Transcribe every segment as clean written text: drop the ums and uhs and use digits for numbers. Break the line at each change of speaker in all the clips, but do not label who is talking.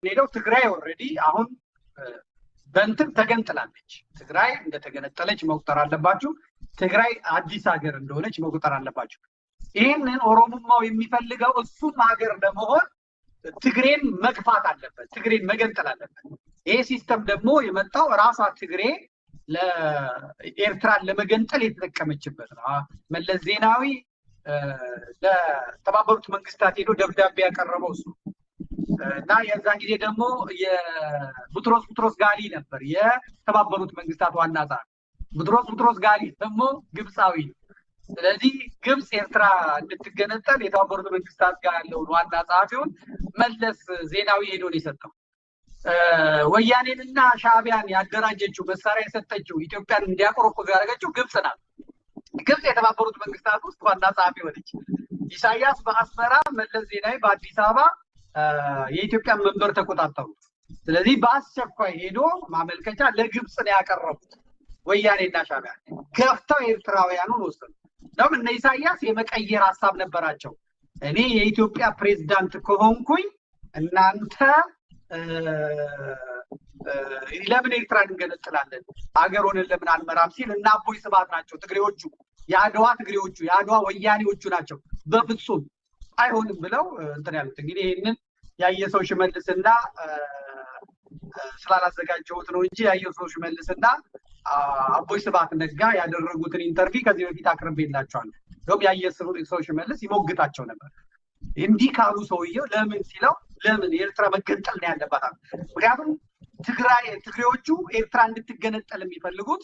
ሄደው ትግራይ ኦልሬዲ አሁን በእንትን ተገንጥላለች። ትግራይ እንደተገነጠለች መቁጠር አለባችሁ። ትግራይ አዲስ ሀገር እንደሆነች መቁጠር አለባችሁ። ይህንን ኦሮሞማው የሚፈልገው እሱም ሀገር ለመሆን ትግሬን መግፋት አለበት፣ ትግሬን መገንጠል አለበት። ይሄ ሲስተም ደግሞ የመጣው ራሷ ትግሬ ለኤርትራን ለመገንጠል የተጠቀመችበት ነው። መለስ ዜናዊ ለተባበሩት መንግስታት ሄዶ ደብዳቤ ያቀረበው እሱ እና የዛን ጊዜ ደግሞ የቡትሮስ ጋሊ ነበር የተባበሩት መንግስታት ዋና ጸሐፊ። ቡትሮስ ጋሊ ደግሞ ግብፃዊ ነው። ስለዚህ ግብፅ ኤርትራ እንድትገነጠል የተባበሩት መንግስታት ጋር ያለውን ዋና ጸሐፊውን መለስ ዜናዊ ሄዶ ነው የሰጠው። ወያኔንና ሻዕቢያን ያደራጀችው መሳሪያ የሰጠችው ኢትዮጵያን እንዲያቆረቁዝ ያደረገችው ግብፅ ናት። ግብፅ የተባበሩት መንግስታት ውስጥ ዋና ጸሐፊ ሆነች። ኢሳያስ በአስመራ፣ መለስ ዜናዊ በአዲስ አበባ የኢትዮጵያን መንበር ተቆጣጠሩ። ስለዚህ በአስቸኳይ ሄዶ ማመልከቻ ለግብፅ ነው ያቀረቡት። ወያኔና ሻዕቢያ ገፍተው ኤርትራውያኑን ወሰዱ። ደግሞ እነ ኢሳያስ የመቀየር ሀሳብ ነበራቸው። እኔ የኢትዮጵያ ፕሬዝዳንት ከሆንኩኝ እናንተ ለምን ኤርትራን እንገነጥላለን? ሀገር ሆነን ለምን አንመራም ሲል እና አቦይ ስብሃት ናቸው ትግሬዎቹ፣ የአድዋ ትግሬዎቹ፣ የአድዋ ወያኔዎቹ ናቸው። በፍጹም አይሆንም ብለው እንትን ያሉት። እንግዲህ ይህንን ያየ ሰው ሽመልስና ስላላዘጋጀሁት ነው እንጂ ያየ ሰው ሽመልስና አቦይ ስብሃት ነጋ ያደረጉትን ኢንተርቪው ከዚህ በፊት አቅርቤላቸዋለሁ። እንደውም ያየ ሰው ሽመልስ ይሞግታቸው ነበር። እንዲህ ካሉ ሰውየው ለምን ሲለው ለምን የኤርትራ መገንጠል ነው ያለባት? ምክንያቱም ትግሬዎቹ ኤርትራ እንድትገነጠል የሚፈልጉት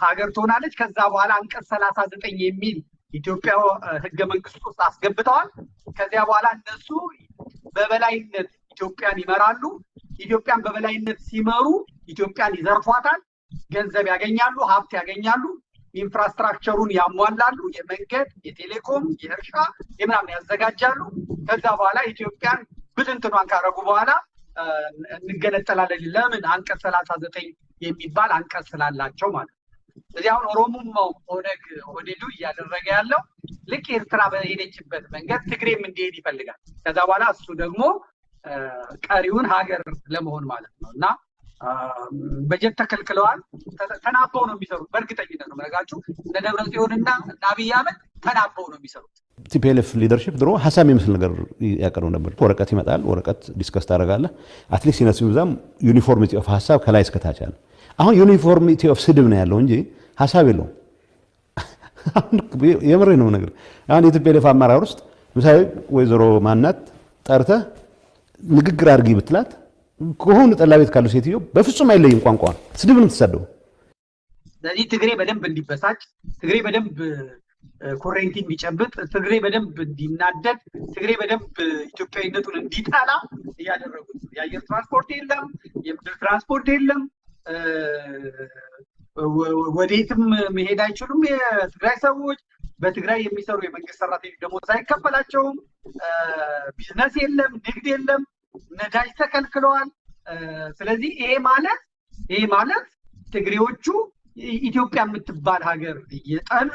ሀገር ትሆናለች። ከዛ በኋላ አንቀጽ 39 የሚል ኢትዮጵያ ህገ መንግስት ውስጥ አስገብተዋል። ከዚያ በኋላ እነሱ በበላይነት ኢትዮጵያን ይመራሉ። ኢትዮጵያን በበላይነት ሲመሩ ኢትዮጵያን ይዘርፏታል፣ ገንዘብ ያገኛሉ፣ ሀብት ያገኛሉ፣ ኢንፍራስትራክቸሩን ያሟላሉ፣ የመንገድ፣ የቴሌኮም፣ የእርሻ የምናምን ያዘጋጃሉ። ከዛ በኋላ ኢትዮጵያን ብትንትኗን ካረጉ በኋላ እንገነጠላለን። ለምን? አንቀጽ 39 የሚባል አንቀጽ ስላላቸው ማለት ነው። ስለዚህ አሁን ኦሮሞማው ኦነግ እያደረገ ያለው ልክ ኤርትራ በሄደችበት መንገድ ትግሬም እንዲሄድ ይፈልጋል። ከዛ በኋላ እሱ ደግሞ ቀሪውን ሀገር ለመሆን ማለት ነው። እና በጀት ተከልክለዋል። ተናበው ነው የሚሰሩት። በእርግጠኝነት ነው የምነግራችሁ። እነ ደብረጽዮንና አብይ አህመድ ተናበው ነው የሚሰሩት።
ቲፒኤልኤፍ ሊደርሺፕ ድሮ ሀሳብ የሚመስል ነገር ያቀርቡ ነበር። ወረቀት ይመጣል፣ ወረቀት ዲስከስ ታደርጋለህ። አትሊስት ሲነሱ ብዛም ዩኒፎርሚቲ ኦፍ ሀሳብ ከላይ እስከታች አለ። አሁን ዩኒፎርሚቲ ኦፍ ስድብ ነው ያለው እንጂ ሀሳብ የለውም። የምሬ ነው ነገር። አሁን የቲፒኤልኤፍ አመራር ውስጥ ምሳሌ ወይዘሮ ማናት ጠርተህ ንግግር አድርጊ ብትላት ከሆነ ጠላ ቤት ካሉ ሴትዮ በፍጹም አይለይም ቋንቋ ስድብ ነው ተሰደው።
ስለዚህ ትግሬ በደንብ እንዲበሳጭ፣ ትግሬ በደንብ ኮሬንቲ እንዲጨብጥ፣ ትግሬ በደንብ እንዲናደድ፣ ትግሬ በደንብ ኢትዮጵያዊነቱን እንዲጠላ እያደረጉት ነው። የአየር ትራንስፖርት የለም፣ የምድር ትራንስፖርት የለም፣ ወዴትም መሄድ አይችሉም። የትግራይ ሰዎች በትግራይ የሚሰሩ የመንግስት ሰራተኞች ደሞዝ አይከፈላቸውም። ቢዝነስ የለም፣ ንግድ የለም፣ ነዳጅ ተከልክለዋል። ስለዚህ ይሄ ማለት ትግሬዎቹ ኢትዮጵያ የምትባል ሀገር እየጠሉ